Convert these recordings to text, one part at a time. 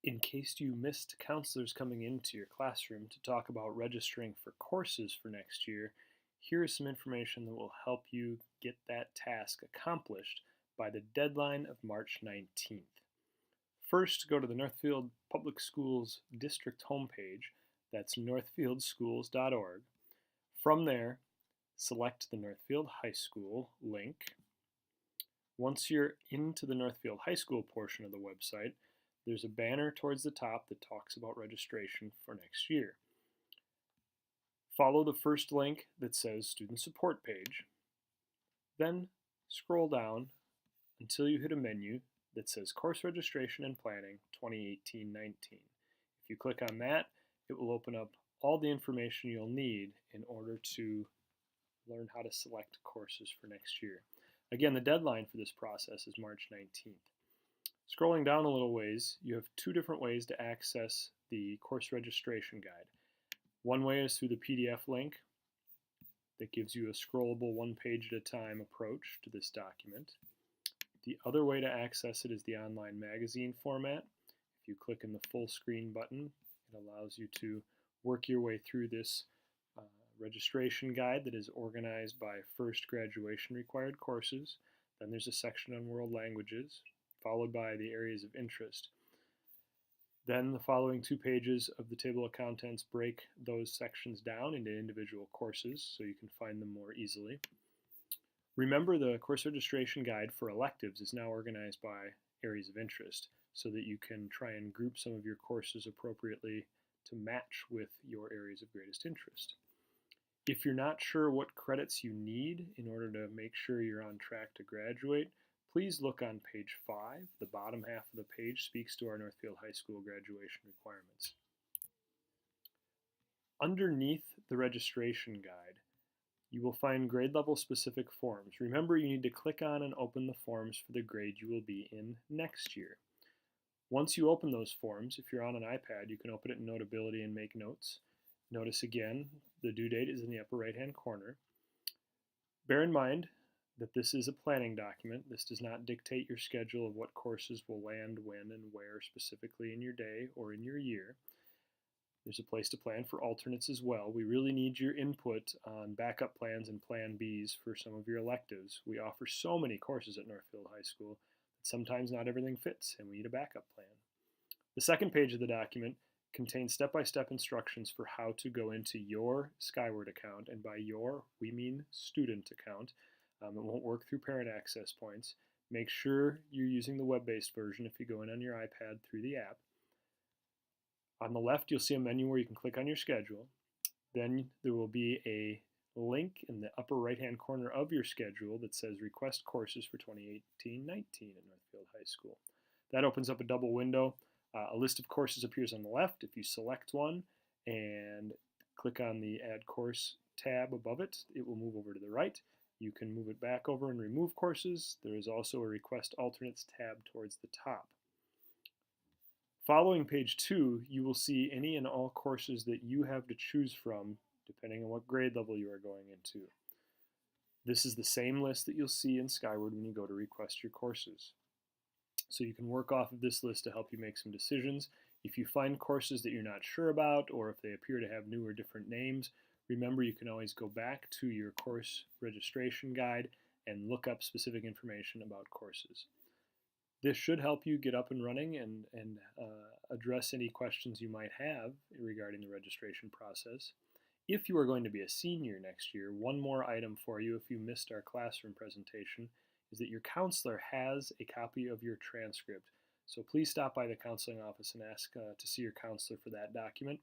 In case you missed counselors coming into your classroom to talk about registering for courses for next year, here is some information that will help you get that task accomplished by the deadline of March 19th. First, go to the Northfield Public Schools district homepage, that's northfieldschools.org. From there, select the Northfield High School link. Once you're into the Northfield High School portion of the website, there's a banner towards the top that talks about registration for next year. Follow the first link that says Student Support Page. Then scroll down until you hit a menu that says Course Registration and Planning 2018-19. If you click on that, it will open up all the information you'll need in order to learn how to select courses for next year. Again, the deadline for this process is March 19th. Scrolling down a little ways, you have two different ways to access the course registration guide. One way is through the PDF link that gives you a scrollable one page at a time approach to this document. The other way to access it is the online magazine format. If you click in the full screen button, it allows you to work your way through this registration guide that is organized by first graduation required courses. Then there's a section on world languages, followed by the areas of interest. Then the following 2 pages of the table of contents break those sections down into individual courses so you can find them more easily. Remember, the course registration guide for electives is now organized by areas of interest so that you can try and group some of your courses appropriately to match with your areas of greatest interest. If you're not sure what credits you need in order to make sure you're on track to graduate, please look on page 5. The bottom half of the page speaks to our Northfield High School graduation requirements. Underneath the registration guide, you will find grade level specific forms. Remember, you need to click on and open the forms for the grade you will be in next year. Once you open those forms, if you're on an iPad, you can open it in Notability and make notes. Notice again, the due date is in the upper right-hand corner. Bear in mind that this is a planning document. This does not dictate your schedule of what courses will land when and where specifically in your day or in your year. There's a place to plan for alternates as well. We really need your input on backup plans and plan Bs for some of your electives. We offer so many courses at Northfield High School that sometimes not everything fits and we need a backup plan. The second page of the document contains step-by-step instructions for how to go into your Skyward account, and by your, we mean student account. It won't work through parent access points. Make sure you're using the web-based version if you go in on your iPad through the app. On the left, you'll see a menu where you can click on your schedule. Then there will be a link in the upper right-hand corner of your schedule that says Request Courses for 2018-19 at Northfield High School. That opens up a double window. A list of courses appears on the left. If you select one and click on the Add Course tab above it, it will move over to the right. You can move it back over and remove courses. There is also a Request Alternates tab towards the top. Following page 2, you will see any and all courses that you have to choose from depending on what grade level you are going into. This is the same list that you'll see in Skyward when you go to request your courses. So you can work off of this list to help you make some decisions. If you find courses that you're not sure about, or if they appear to have new or different names, remember you can always go back to your course registration guide and look up specific information about courses. This should help you get up and running and address any questions you might have regarding the registration process. If you are going to be a senior next year, one more item for you if you missed our classroom presentation is that your counselor has a copy of your transcript. So please stop by the counseling office and ask to see your counselor for that document.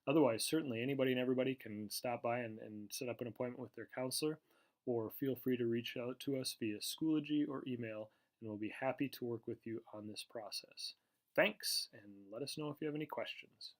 Otherwise, certainly anybody and everybody can stop by and set up an appointment with their counselor, or feel free to reach out to us via Schoology or email, and we'll be happy to work with you on this process. Thanks, and let us know if you have any questions.